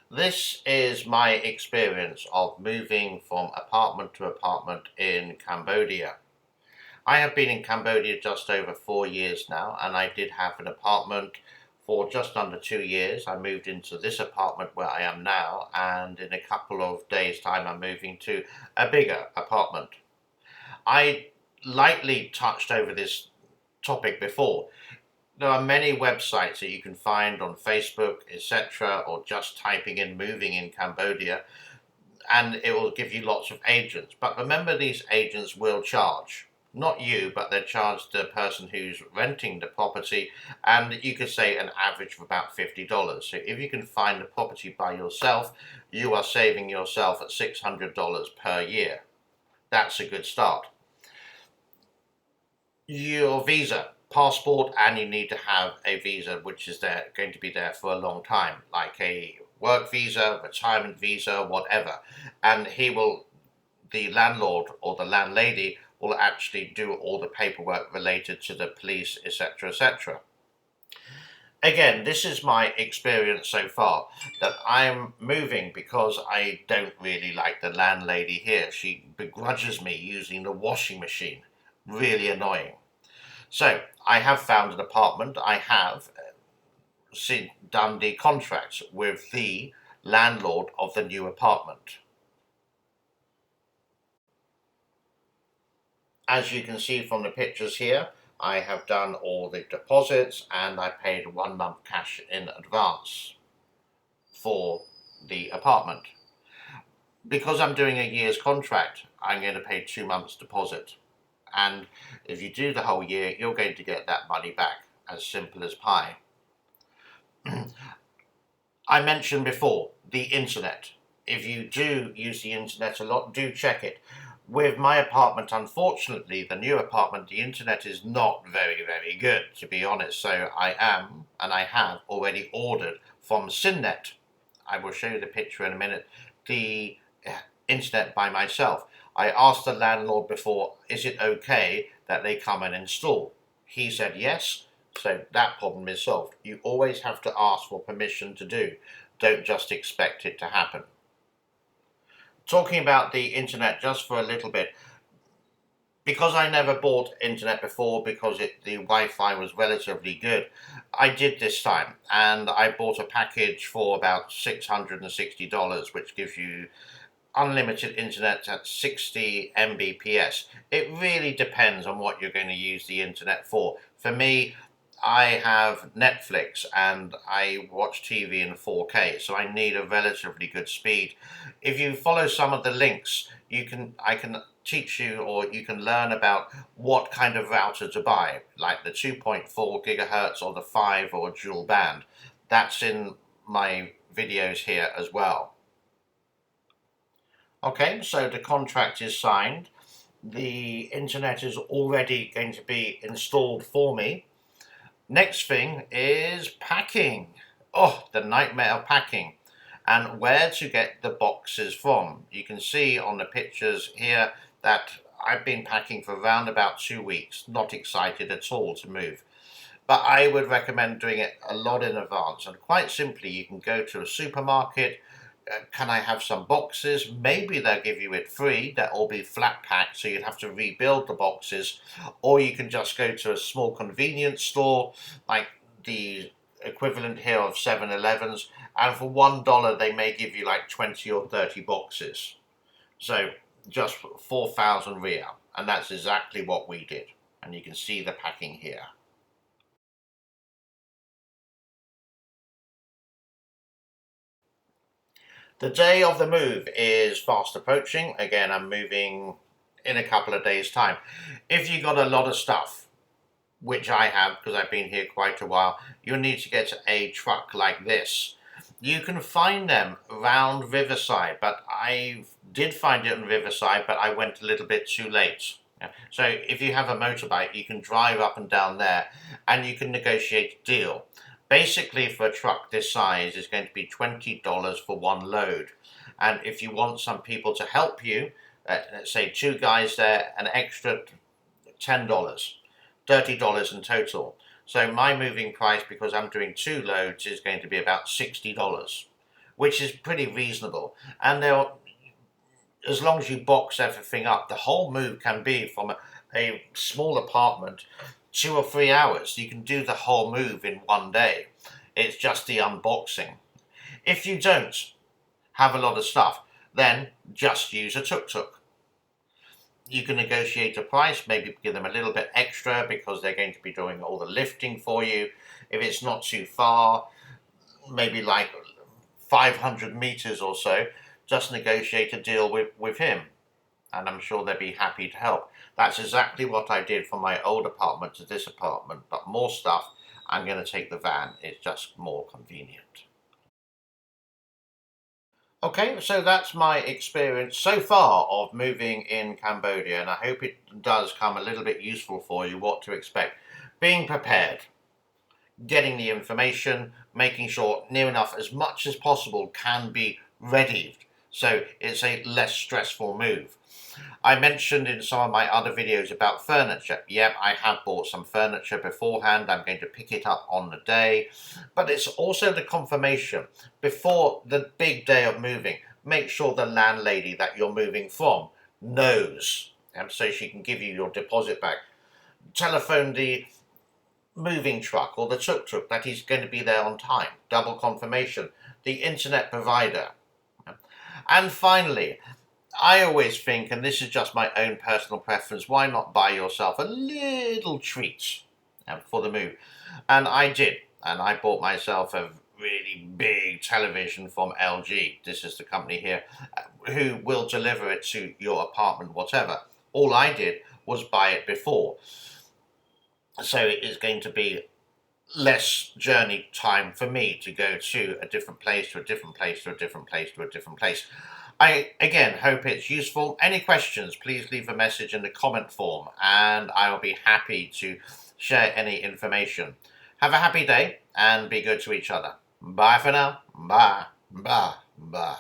This is my experience of moving from apartment to apartment in Cambodia. I have been in Cambodia just over 4 years now, and I did have an apartment for just under 2 years. I moved into this apartment where I am now, and in a couple of days' time, I'm moving to a bigger apartment. I lightly touched over this topic before. There are many websites that you can find on Facebook, etc., or just typing in moving in Cambodia, and it will give you lots of agents. But remember, these agents will charge. Not you, but they charge the person who's renting the property, and you could say an average of about $50. So if you can find the property by yourself, you are saving yourself at $600 per year. That's a good start. Your visa, passport, and you need to have a visa which is going to be there for a long time, like a work visa, retirement visa, whatever. And the landlord or the landlady will actually do all the paperwork related to the police, etc., etc. Again, this is my experience so far, that I'm moving because I don't really like the landlady here. She begrudges me using the washing machine. Really annoying. So I have found an apartment. I have done the contracts with the landlord of the new apartment. As you can see from the pictures here, I have done all the deposits and I paid 1 month cash in advance for the apartment. Because I'm doing a year's contract, I'm going to pay 2 months deposit. And if you do the whole year, you're going to get that money back, as simple as pie. I mentioned before the internet. If you do use the internet a lot, do check it. With my apartment, unfortunately, the new apartment, the internet is not very, very good, to be honest. So I have already ordered from Synnet. I will show you the picture in a minute. The internet by myself. I asked the landlord before, is it okay that they come and install? He said yes, so that problem is solved. You always have to ask for permission to do. Don't just expect it to happen. Talking about the internet just for a little bit, because I never bought internet before, because the Wi-Fi was relatively good, I did this time, and I bought a package for about $660, which gives you unlimited internet at 60 Mbps. It really depends on what you're going to use the internet for. For me, I have Netflix and I watch TV in 4K, so I need a relatively good speed. If you follow some of the links, I can teach you, or you can learn about what kind of router to buy, like the 2.4 gigahertz or the 5 or dual band. That's in my videos here as well. Okay, so the contract is signed. The internet is already going to be installed for me. Next thing is packing. Oh, the nightmare of packing. And where to get the boxes from. You can see on the pictures here that I've been packing for around about 2 weeks. Not excited at all to move. But I would recommend doing it a lot in advance. And quite simply, you can go to a supermarket. Can I have some boxes? Maybe they'll give you it free. They'll all be flat packed, so you'd have to rebuild the boxes. Or you can just go to a small convenience store, like the equivalent here of 7-Elevens, and for $1 they may give you like 20 or 30 boxes. So just 4,000 Riel, and that's exactly what we did. And you can see the packing here. The day of the move is fast approaching. Again, I'm moving in a couple of days' time. If you got a lot of stuff, which I have because I've been here quite a while, you'll need to get a truck like this. You can find them around Riverside, but I did find it on Riverside, but I went a little bit too late. So if you have a motorbike, you can drive up and down there and you can negotiate a deal. Basically, for a truck this size, it's going to be $20 for one load. And if you want some people to help you, let's say 2 guys there, an extra $10, $30 in total. So my moving price, because I'm doing 2 loads, is going to be about $60, which is pretty reasonable. And as long as you box everything up, the whole move can be from a small apartment 2 or 3 hours. You can do the whole move in one day. It's just the unboxing. If you don't have a lot of stuff, then just use a tuk-tuk. You can negotiate a price, maybe give them a little bit extra because they're going to be doing all the lifting for you. If it's not too far, maybe like 500 meters or so, just negotiate a deal with him. And I'm sure they'd be happy to help. That's exactly what I did from my old apartment to this apartment, but more stuff, I'm going to take the van. It's just more convenient. Okay, so that's my experience so far of moving in Cambodia, and I hope it does come a little bit useful for you what to expect. Being prepared, getting the information, making sure near enough as much as possible can be readied, so it's a less stressful move. I mentioned in some of my other videos about furniture. Yep, I have bought some furniture beforehand. I'm going to pick it up on the day. But it's also the confirmation. Before the big day of moving, make sure the landlady that you're moving from knows, so she can give you your deposit back. Telephone the moving truck or the tuk-tuk that he's going to be there on time. Double confirmation. The internet provider. And finally, I always think, and this is just my own personal preference, why not buy yourself a little treat for the move? And I did. And I bought myself a really big television from LG. This is the company here, who will deliver it to your apartment, whatever. All I did was buy it before. So it is going to be less journey time for me to go to a different place, to a different place, to a different place, to a different place. I, again, hope it's useful. Any questions, please leave a message in the comment form and I will be happy to share any information. Have a happy day and be good to each other. Bye for now. Bye. Bye. Bye.